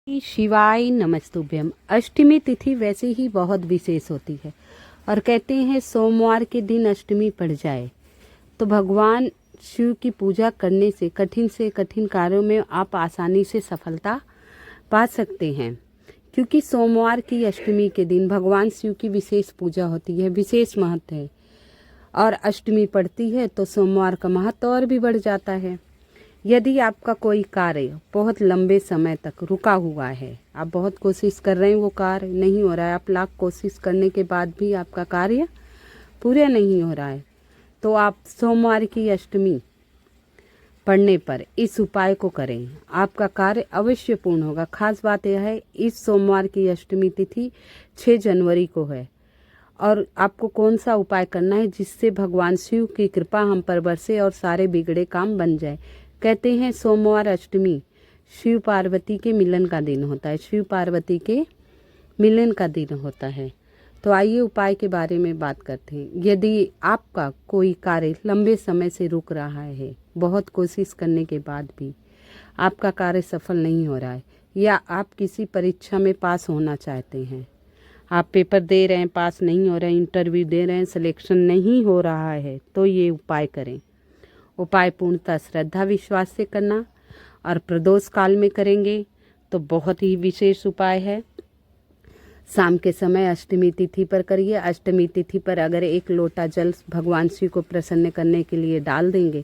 शिवाय नमस्तुभ्यम। अष्टमी तिथि वैसे ही बहुत विशेष होती है और कहते हैं सोमवार के दिन अष्टमी पड़ जाए तो भगवान शिव की पूजा करने से कठिन कार्यों में आप आसानी से सफलता पा सकते हैं, क्योंकि सोमवार की अष्टमी के दिन भगवान शिव की विशेष पूजा होती है, विशेष महत्व है। और अष्टमी पड़ती है तो सोमवार का महत्व और भी बढ़ जाता है। यदि आपका कोई कार्य बहुत लंबे समय तक रुका हुआ है, आप बहुत कोशिश कर रहे हैं, वो कार्य नहीं हो रहा है, आप लाख कोशिश करने के बाद भी आपका कार्य पूरा नहीं हो रहा है, तो आप सोमवार की अष्टमी पढ़ने पर इस उपाय को करें, आपका कार्य अवश्य पूर्ण होगा। खास बात यह है, इस सोमवार की अष्टमी तिथि 6 जनवरी को है और आपको कौन सा उपाय करना है जिससे भगवान शिव की कृपा हम पर बरसे और सारे बिगड़े काम बन जाए। कहते हैं सोमवार अष्टमी शिव पार्वती के मिलन का दिन होता है, शिव पार्वती के मिलन का दिन होता है। तो आइए उपाय के बारे में बात करते हैं। यदि आपका कोई कार्य लंबे समय से रुक रहा है, बहुत कोशिश करने के बाद भी आपका कार्य सफल नहीं हो रहा है, या आप किसी परीक्षा में पास होना चाहते हैं, आप पेपर दे रहे हैं, पास नहीं हो रहे हैं, इंटरव्यू दे रहे हैं, सिलेक्शन नहीं हो रहा है, तो ये उपाय करें। उपाय पूर्णतः श्रद्धा विश्वास से करना और प्रदोष काल में करेंगे तो बहुत ही विशेष उपाय है। शाम के समय अष्टमी तिथि पर करिए। अष्टमी तिथि पर अगर 1 लोटा जल भगवान शिव को प्रसन्न करने के लिए डाल देंगे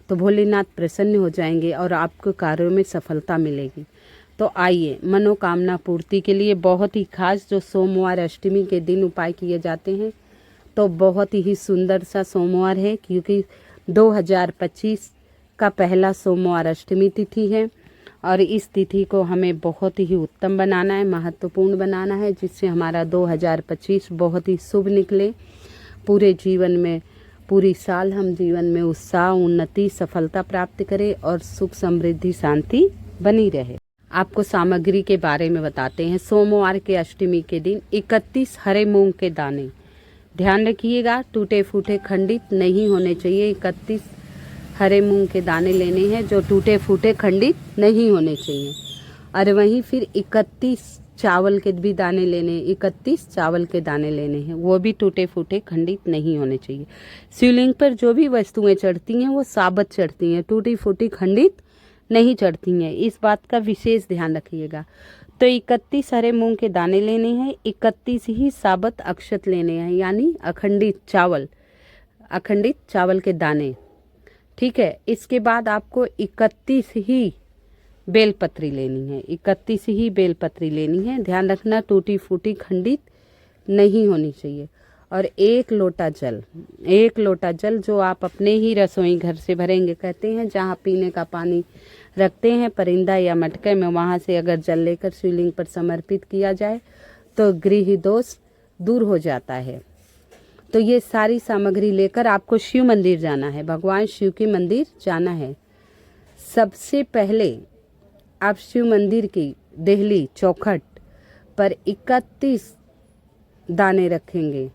तो भोलेनाथ प्रसन्न हो जाएंगे और आपको कार्यों में सफलता मिलेगी। तो आइए, मनोकामना पूर्ति के लिए बहुत ही खास जो सोमवार अष्टमी के दिन उपाय किए जाते हैं, तो बहुत ही सुंदर सा सोमवार है, क्योंकि 2025 का पहला सोमवार अष्टमी तिथि है और इस तिथि को हमें बहुत ही उत्तम बनाना है, महत्वपूर्ण बनाना है, जिससे हमारा 2025 बहुत ही शुभ निकले। पूरे जीवन में, पूरी साल हम जीवन में उत्साह, उन्नति, सफलता प्राप्त करें और सुख समृद्धि शांति बनी रहे। आपको सामग्री के बारे में बताते हैं। सोमवार के अष्टमी के दिन 31 हरे मूंग के दाने, ध्यान रखिएगा टूटे फूटे खंडित नहीं होने चाहिए। 31 हरे मूंग के दाने लेने हैं जो टूटे फूटे खंडित नहीं होने चाहिए। और वहीं फिर 31 चावल के भी दाने लेने, 31 चावल के दाने लेने हैं, वो भी टूटे फूटे खंडित नहीं होने चाहिए। शिवलिंग पर जो भी वस्तुएं चढ़ती हैं वो साबत चढ़ती हैं, टूटी फूटी खंडित नहीं चढ़ती हैं, इस बात का विशेष ध्यान रखिएगा। तो 31 हरे मूंग के दाने लेने हैं, 31 ही साबत अक्षत लेने हैं, यानी अखंडित चावल के दाने, ठीक है। इसके बाद आपको 31 ही बेलपत्री लेनी है, 31 ही बेलपत्री लेनी है, ध्यान रखना टूटी फूटी खंडित नहीं होनी चाहिए। और 1 लोटा जल जो आप अपने ही रसोई घर से भरेंगे। कहते हैं जहाँ पीने का पानी रखते हैं परिंदा या मटके में, वहाँ से अगर जल लेकर शिवलिंग पर समर्पित किया जाए तो गृह दोष दूर हो जाता है। तो ये सारी सामग्री लेकर आपको शिव मंदिर जाना है, भगवान शिव के मंदिर जाना है। सबसे पहले आप शिव मंदिर की देहली चौखट पर 31 दाने रखेंगे,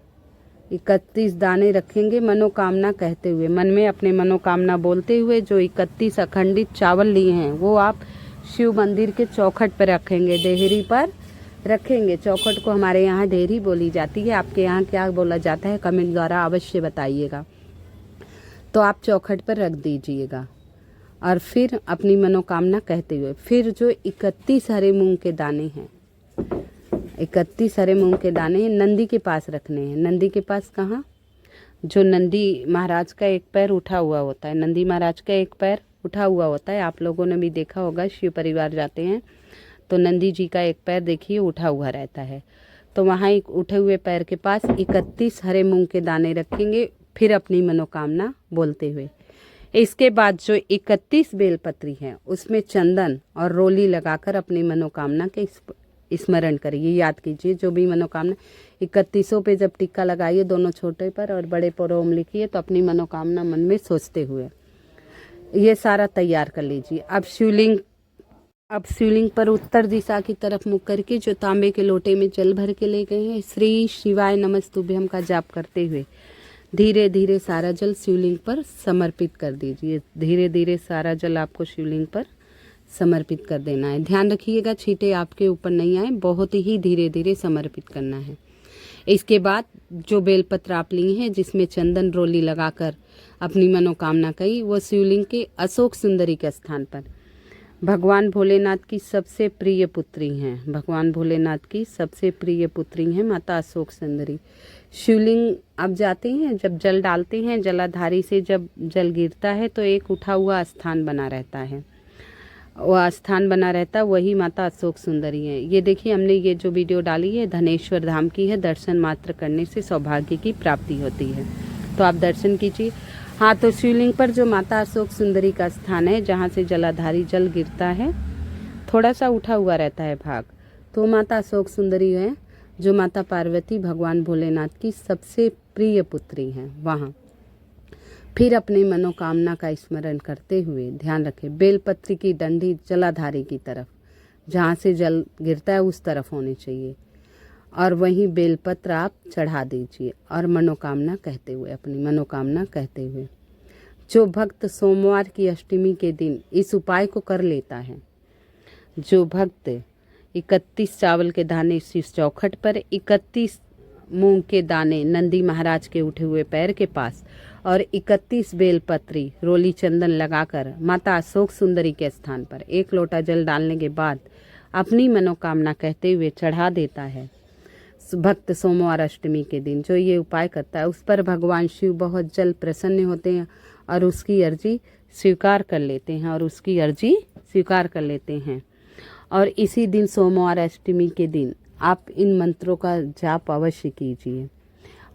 31 दाने रखेंगे मनोकामना कहते हुए, मन में अपने मनोकामना बोलते हुए। जो 31 अखंडित चावल लिए हैं वो आप शिव मंदिर के चौखट पर रखेंगे, देहरी पर रखेंगे। चौखट को हमारे यहाँ देहरी बोली जाती है, आपके यहाँ क्या बोला जाता है कमेंट द्वारा अवश्य बताइएगा। तो आप चौखट पर रख दीजिएगा और फिर अपनी मनोकामना कहते हुए, फिर जो 31 हरे मूंग के दाने हैं, 31 हरे मूंग के दाने नंदी के पास रखने हैं। नंदी के पास कहाँ? जो नंदी महाराज का एक पैर उठा हुआ होता है, नंदी महाराज का एक पैर उठा हुआ होता है, आप लोगों ने भी देखा होगा, शिव परिवार जाते हैं तो नंदी जी का एक पैर देखिए उठा हुआ रहता है। तो वहाँ एक उठे हुए पैर के पास 31 हरे मूंग के दाने रखेंगे, फिर अपनी मनोकामना बोलते हुए। इसके बाद जो 31 बेलपत्री हैं उसमें चंदन और रोली लगाकर अपनी मनोकामना के स्मरण करिए, याद कीजिए जो भी मनोकामना। 31 पे जब टिक्का लगाइए दोनों छोटे पर और बड़े पर ओम लिखिए, तो अपनी मनोकामना मन में सोचते हुए ये सारा तैयार कर लीजिए। अब शिवलिंग पर उत्तर दिशा की तरफ मुख करके जो तांबे के लोटे में जल भर के ले गए हैं, श्री शिवाय नमस्तुभ्यम का जाप करते हुए धीरे धीरे सारा जल शिवलिंग पर समर्पित कर दीजिए। धीरे धीरे सारा जल आपको शिवलिंग पर समर्पित कर देना है। ध्यान रखिएगा छींटे आपके ऊपर नहीं आए, बहुत ही धीरे धीरे समर्पित करना है। इसके बाद जो बेलपत्र आप ली हैं जिसमें चंदन रोली लगाकर अपनी मनोकामना कही, वो शिवलिंग के अशोक सुंदरी के स्थान पर भगवान भोलेनाथ की सबसे प्रिय पुत्री हैं। भगवान भोलेनाथ की सबसे प्रिय पुत्री हैं माता अशोक सुंदरी। शिवलिंग आप जाते हैं, जब जल डालते हैं, जलाधारी से जब जल गिरता है तो एक उठा हुआ स्थान बना रहता है, वह स्थान बना रहता है, वही माता अशोक सुंदरी है। ये देखिए, हमने ये जो वीडियो डाली है धनेश्वर धाम की है। दर्शन मात्र करने से सौभाग्य की प्राप्ति होती है, तो आप दर्शन कीजिए। हाँ, तो शिवलिंग पर जो माता अशोक सुंदरी का स्थान है, जहाँ से जलाधारी जल गिरता है, थोड़ा सा उठा हुआ रहता है भाग, तो माता अशोक सुंदरी है, जो माता पार्वती भगवान भोलेनाथ की सबसे प्रिय पुत्री हैं। वहाँ फिर अपनी मनोकामना का स्मरण करते हुए ध्यान रखें, बेलपत्र की डंडी जलाधारी की तरफ, जहाँ से जल गिरता है उस तरफ होनी चाहिए, और वहीं बेलपत्र आप चढ़ा दीजिए और मनोकामना कहते हुए, अपनी मनोकामना कहते हुए। जो भक्त सोमवार की अष्टमी के दिन इस उपाय को कर लेता है, जो भक्त 31 चावल के दाने शीश चौखट पर, 31 मूंग के दाने नंदी महाराज के उठे हुए पैर के पास और 31 बेलपत्री रोली चंदन लगाकर माता अशोक सुंदरी के स्थान पर 1 लोटा जल डालने के बाद अपनी मनोकामना कहते हुए चढ़ा देता है। भक्त सोमवार अष्टमी के दिन जो ये उपाय करता है, उस पर भगवान शिव बहुत जल्द प्रसन्न होते हैं और उसकी अर्जी स्वीकार कर लेते हैं, और इसी दिन सोमवार अष्टमी के दिन आप इन मंत्रों का जाप अवश्य कीजिए।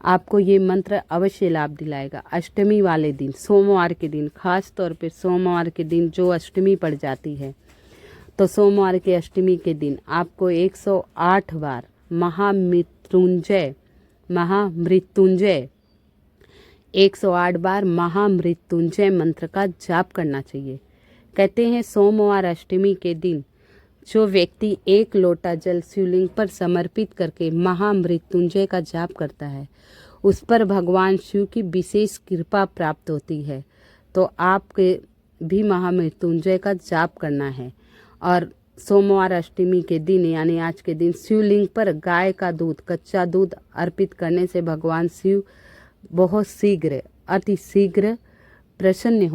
आपको ये मंत्र अवश्य लाभ दिलाएगा। अष्टमी वाले दिन, सोमवार के दिन, खास तौर पे सोमवार के दिन जो अष्टमी पड़ जाती है, तो सोमवार के अष्टमी के दिन आपको 108 बार महामृत्युंजय 108 बार महामृत्युंजय मंत्र का जाप करना चाहिए। कहते हैं सोमवार अष्टमी के दिन जो व्यक्ति 1 लोटा जल शिवलिंग पर समर्पित करके महामृत्युंजय का जाप करता है, उस पर भगवान शिव की विशेष कृपा प्राप्त होती है। तो आपके भी महामृत्युंजय का जाप करना है। और सोमवार अष्टमी के दिन यानी आज के दिन शिवलिंग पर गाय का दूध, कच्चा दूध अर्पित करने से भगवान शिव बहुत शीघ्र, अति शीघ्र प्रसन्न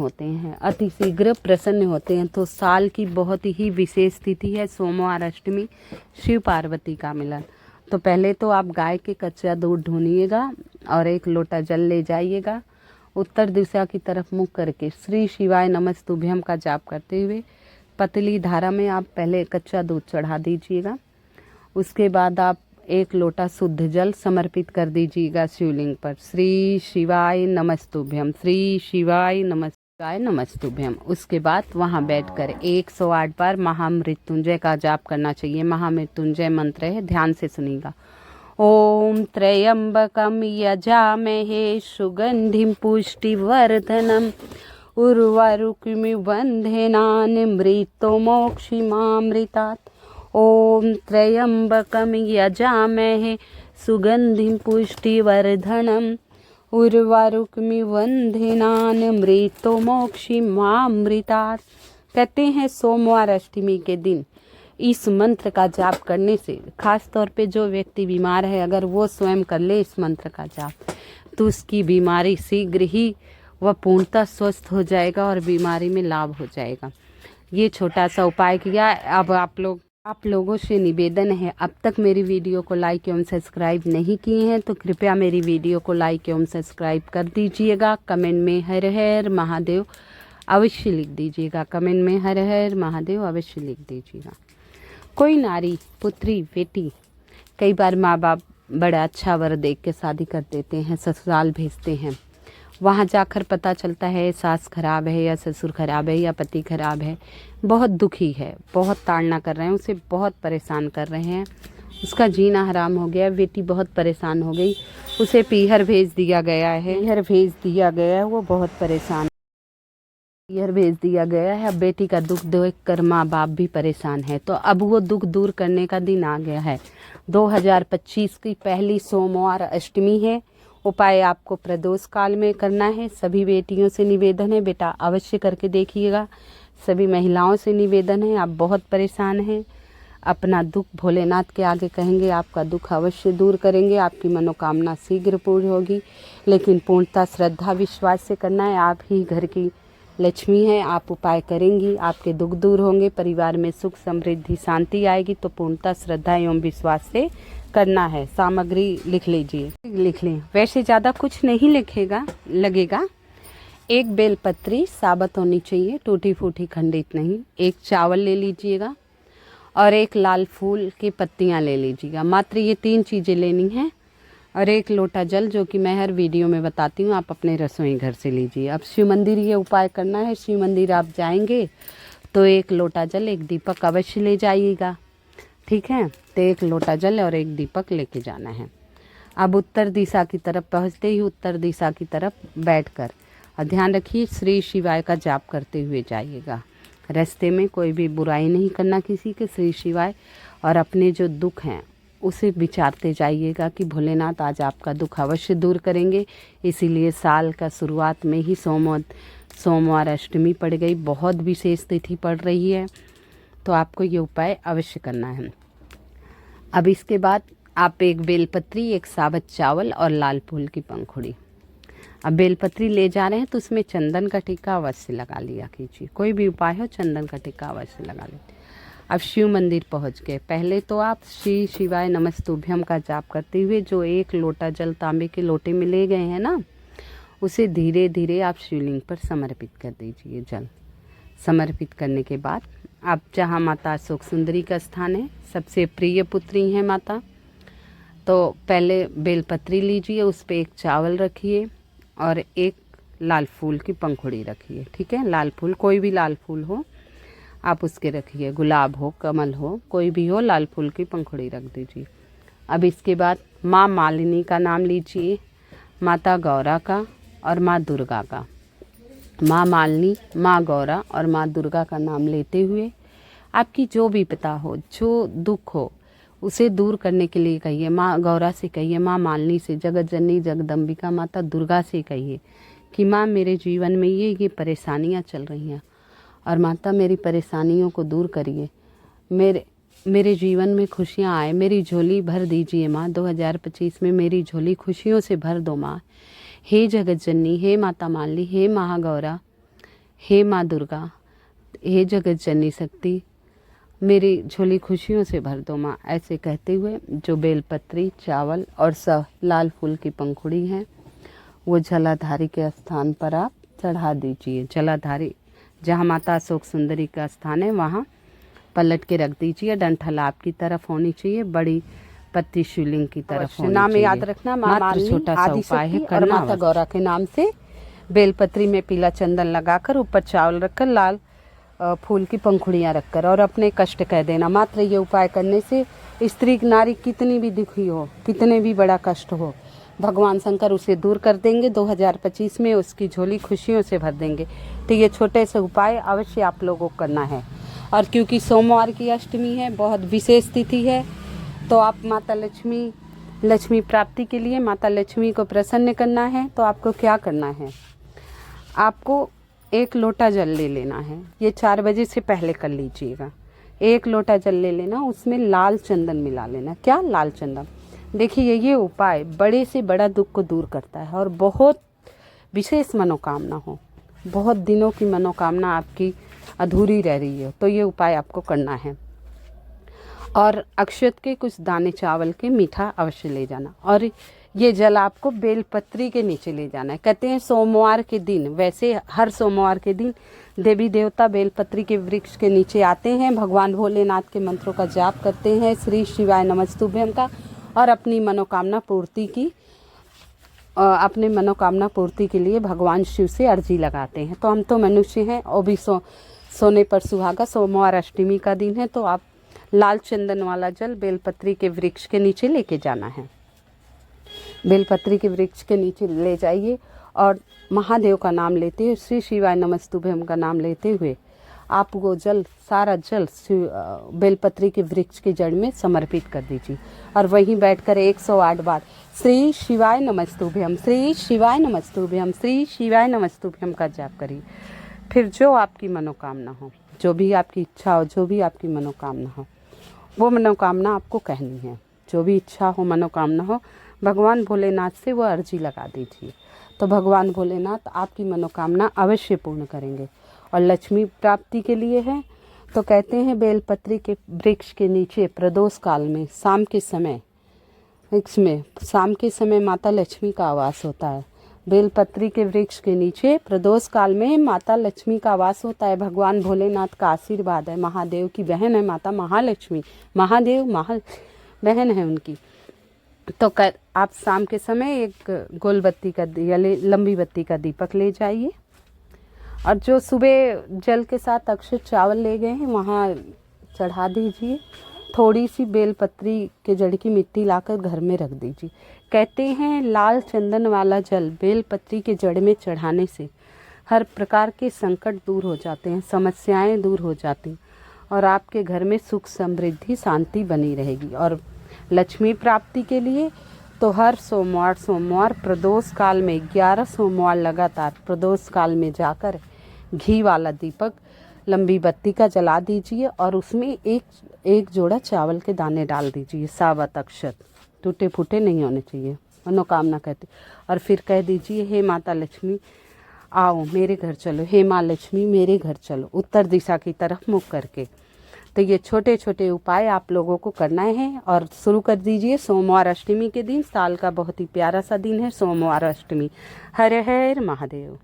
होते हैं। तो साल की बहुत ही विशेष तिथि है सोमवार अष्टमी, शिव पार्वती का मिलन। तो पहले तो आप गाय के कच्चा दूध ढूंढिएगा और 1 लोटा जल ले जाइएगा, उत्तर दिशा की तरफ मुख करके श्री शिवाय नमस्तुभ्यम का जाप करते हुए पतली धारा में आप पहले कच्चा दूध चढ़ा दीजिएगा। उसके बाद आप 1 लोटा शुद्ध जल समर्पित कर दीजिएगा शिवलिंग पर। श्री शिवाय नमस्तुभ्यम, श्री शिवाय नमस्तुभ्यम। उसके बाद वहाँ बैठकर 108 बार महामृत्युंजय का जाप करना चाहिए। महामृत्युंजय मंत्र है, ध्यान से सुनिएगा। ओम त्र्यंबकम यजामहे सुगंधिम पुष्टिवर्धनम उर्वारुकमिबन्धनान्मृतोमोक्षिमामृतात्। ओम त्र्यंबकम यजामहे सुगंधिम पुष्टिवर्धनम उर्वारुकमिबन्धनान्मृतोमोक्षिमामृतात्। कहते हैं सोमवार अष्टमी के दिन इस मंत्र का जाप करने से, खास तौर पे जो व्यक्ति बीमार है, अगर वो स्वयं कर ले इस मंत्र का जाप, तो उसकी बीमारी शीघ्र ही वह पूर्णतः स्वस्थ हो जाएगा और बीमारी में लाभ हो जाएगा। ये छोटा सा उपाय किया। अब आप लोगों से निवेदन है, अब तक मेरी वीडियो को लाइक एवं सब्सक्राइब नहीं किए हैं तो कृपया मेरी वीडियो को लाइक एवं सब्सक्राइब कर दीजिएगा। कमेंट में हर हर महादेव अवश्य लिख दीजिएगा। कमेंट में हर हर महादेव अवश्य लिख दीजिएगा। कोई नारी, पुत्री, बेटी, कई बार माँ बाप बड़ा अच्छा वर देख के शादी कर देते हैं, ससुराल भेजते हैं। वहाँ जाकर पता चलता है सास खराब है या ससुर खराब है या पति खराब है, बहुत दुखी है, बहुत ताड़ना कर रहे हैं, उसे बहुत परेशान कर रहे हैं, उसका जीना हराम हो गया। बेटी बहुत परेशान हो गई, उसे पीहर भेज दिया गया है, वो बहुत परेशान, पीहर भेज दिया गया है। अब बेटी का दुख देख कर माँ बाप भी परेशान है। तो अब वो दुख दूर करने का दिन आ गया है। 2025 की पहली सोमवार अष्टमी है। उपाय आपको प्रदोष काल में करना है। सभी बेटियों से निवेदन है, बेटा अवश्य करके देखिएगा। सभी महिलाओं से निवेदन है, आप बहुत परेशान हैं, अपना दुख भोलेनाथ के आगे कहेंगे, आपका दुख अवश्य दूर करेंगे, आपकी मनोकामना शीघ्र पूर्ण होगी। लेकिन पूर्णतः श्रद्धा विश्वास से करना है। आप ही घर की लक्ष्मी हैं, आप उपाय करेंगी, आपके दुख दूर होंगे, परिवार में सुख समृद्धि शांति आएगी। तो पूर्णतः श्रद्धा एवं विश्वास से करना है। सामग्री लिख लीजिए, लिख लें। वैसे ज़्यादा कुछ नहीं लगेगा। एक बेलपत्री साबुत होनी चाहिए, टूटी फूटी खंडित नहीं। एक चावल ले लीजिएगा और एक लाल फूल की पत्तियां ले लीजिएगा। मात्र ये 3 चीज़ें लेनी हैं और एक लोटा जल, जो कि मैं हर वीडियो में बताती हूँ, आप अपने रसोई घर से लीजिए। अब शिव मंदिर ये उपाय करना है। शिव मंदिर आप जाएंगे तो एक लोटा जल, एक दीपक अवश्य ले जाइएगा, ठीक है। तो एक लोटा जल और एक दीपक लेके जाना है। अब उत्तर दिशा की तरफ पहुँचते ही उत्तर दिशा की तरफ बैठकर और ध्यान रखिए श्री शिवाय का जाप करते हुए जाइएगा। रास्ते में कोई भी बुराई नहीं करना किसी के, श्री शिवाय। और अपने जो दुख हैं उसे विचारते जाइएगा कि भोलेनाथ आज आपका दुख अवश्य दूर करेंगे। इसीलिए साल का शुरुआत में ही सोमवार अष्टमी पड़ गई, बहुत विशेष तिथि पड़ रही है, तो आपको ये उपाय अवश्य करना है। अब इसके बाद आप एक बेलपत्री, एक साबुत चावल और लाल फूल की पंखुड़ी। अब बेलपत्री ले जा रहे हैं तो उसमें चंदन का टीका अवश्य लगा लिया कीजिए। कोई भी उपाय हो, चंदन का टीका अवश्य लगा लीजिए। अब शिव मंदिर पहुंच गए। पहले तो आप श्री शिवाय नमस्तुभ्यम का जाप करते हुए जो एक लोटा जल तांबे के लोटे में ले गए हैं ना, उसे धीरे धीरे आप शिवलिंग पर समर्पित कर दीजिए। जल समर्पित करने के बाद आप जहाँ माता अशोक सुंदरी का स्थान है, सबसे प्रिय पुत्री हैं माता, तो पहले बेलपत्री लीजिए, उस पर एक चावल रखिए और एक लाल फूल की पंखुड़ी रखिए, ठीक है। लाल फूल, कोई भी लाल फूल हो आप उसके रखिए, गुलाब हो, कमल हो, कोई भी हो, लाल फूल की पंखुड़ी रख दीजिए। अब इसके बाद माँ मालिनी का नाम लीजिए, माता गौरा का और माँ दुर्गा का। माँ मालिनी, माँ गौरा और माँ दुर्गा का नाम लेते हुए आपकी जो भी पिता हो, जो दुख हो, उसे दूर करने के लिए कहिए। माँ गौरा से कहिए, माँ मालिनी से, जगत जननी जगदम्बिका माता दुर्गा से कहिए कि माँ मेरे जीवन में ये परेशानियाँ चल रही हैं और माता मेरी परेशानियों को दूर करिए, मेरे जीवन में खुशियाँ आए, मेरी झोली भर दीजिए माँ। 2025 में मेरी झोली खुशियों से भर दो माँ। हे जगत जननी, हे माता मालिनी, हे महागौरा, हे माँ दुर्गा, हे जगत जननी शक्ति, मेरी झोली खुशियों से भर दो माँ। ऐसे कहते हुए जो बेलपत्री, चावल और लाल फूल की पंखुड़ी हैं वो जलाधारी के स्थान पर आप चढ़ा दीजिए। जलाधारी जहाँ माता अशोक सुंदरी का स्थान है वहाँ पलट के रख दीजिए। डंठल आपकी तरफ होनी चाहिए, बड़ी पत्ती शिवलिंग की तरफ होनी नाम चाहिए। याद रखना, माँ मालिनी, छोटा सा उपाय है और करना। माता गौरा के नाम से बेलपत्री में पीला चंदन लगाकर ऊपर चावल रखकर लाल फूल की पंखुड़ियाँ रखकर और अपने कष्ट कह देना। मात्र ये उपाय करने से स्त्री नारी कितनी भी दुखी हो, कितने भी बड़ा कष्ट हो, भगवान शंकर उसे दूर कर देंगे। 2025 में उसकी झोली खुशियों से भर देंगे। तो ये छोटे से उपाय अवश्य आप लोगों को करना है। और क्योंकि सोमवार की अष्टमी है, बहुत विशेष तिथि है, तो आप माता लक्ष्मी प्राप्ति के लिए माता लक्ष्मी को प्रसन्न करना है, तो आपको क्या करना है, आपको एक लोटा जल ले लेना है। ये 4 बजे से पहले कर लीजिएगा। एक लोटा जल ले लेना, उसमें लाल चंदन मिला लेना। क्या? लाल चंदन। देखिए ये उपाय बड़े से बड़ा दुख को दूर करता है और बहुत विशेष मनोकामना हो, बहुत दिनों की मनोकामना आपकी अधूरी रह रही है, तो ये उपाय आपको करना है। और अक्षत के कुछ दाने चावल के मीठा अवश्य ले जाना और ये जल आपको बेलपत्री के नीचे ले जाना है। कहते हैं सोमवार के दिन, वैसे हर सोमवार के दिन देवी देवता बेलपत्री के वृक्ष के नीचे आते हैं, भगवान भोलेनाथ के मंत्रों का जाप करते हैं, श्री शिवाय नमस्तुभ्यम का, और अपनी मनोकामना पूर्ति के लिए भगवान शिव से अर्जी लगाते हैं। तो हम तो मनुष्य हैं और भी सोने पर सुहागा। सोमवार अष्टमी का दिन है, तो आप लाल चंदन वाला जल बेलपत्री के वृक्ष के नीचे लेके जाना है। बेलपत्री के वृक्ष के नीचे ले जाइए और महादेव का नाम लेते हुए, श्री शिवाय नमस्तुभ्यम का नाम लेते हुए आप वो जल, सारा जल बेलपत्री के वृक्ष की जड़ में समर्पित कर दीजिए और वहीं बैठकर 108 बार श्री शिवाय नमस्तुभ्यम, श्री शिवाय नमस्तुभ्यम, श्री शिवाय नमस्तुभ्यम का जाप करिए। फिर जो आपकी मनोकामना हो, जो भी आपकी इच्छा हो, जो भी आपकी मनोकामना हो, वो मनोकामना आपको कहनी है। जो भी इच्छा हो, मनोकामना हो, भगवान भोलेनाथ से वो अर्जी लगा दीजिए। तो भगवान भोलेनाथ आपकी मनोकामना अवश्य पूर्ण करेंगे। और लक्ष्मी प्राप्ति के लिए है तो कहते हैं बेलपत्री के वृक्ष के नीचे प्रदोष काल में शाम के समय माता लक्ष्मी का आवास होता है। बेलपत्री के वृक्ष के नीचे प्रदोष काल में माता लक्ष्मी का वास होता है। भगवान भोलेनाथ का आशीर्वाद है। महादेव की बहन है माता महालक्ष्मी, महादेव बहन है उनकी। तो आप शाम के समय एक गोल बत्ती का या लंबी बत्ती का दीपक ले जाइए और जो सुबह जल के साथ अक्षत चावल ले गए हैं वहाँ चढ़ा दीजिए। थोड़ी सी बेलपत्री के जड़ की मिट्टी लाकर घर में रख दीजिए। कहते हैं लाल चंदन वाला जल बेलपत्री के जड़ में चढ़ाने से हर प्रकार के संकट दूर हो जाते हैं, समस्याएं दूर हो जाती हैं और आपके घर में सुख समृद्धि शांति बनी रहेगी। और लक्ष्मी प्राप्ति के लिए तो हर सोमवार प्रदोष काल में 11 सोमवार लगातार प्रदोष काल में जाकर घी वाला दीपक लंबी बत्ती का जला दीजिए और उसमें एक जोड़ा चावल के दाने डाल दीजिए। सावत अक्षत टूटे फूटे नहीं होने चाहिए, मनोकामना कहते। और फिर कह दीजिए हे माता लक्ष्मी आओ मेरे घर चलो, हे माँ लक्ष्मी मेरे घर चलो, उत्तर दिशा की तरफ मुख करके। तो ये छोटे छोटे उपाय आप लोगों को करना है और शुरू कर दीजिए सोमवार अष्टमी के दिन। साल का बहुत ही प्यारा सा दिन है सोमवार अष्टमी। हर हर महादेव।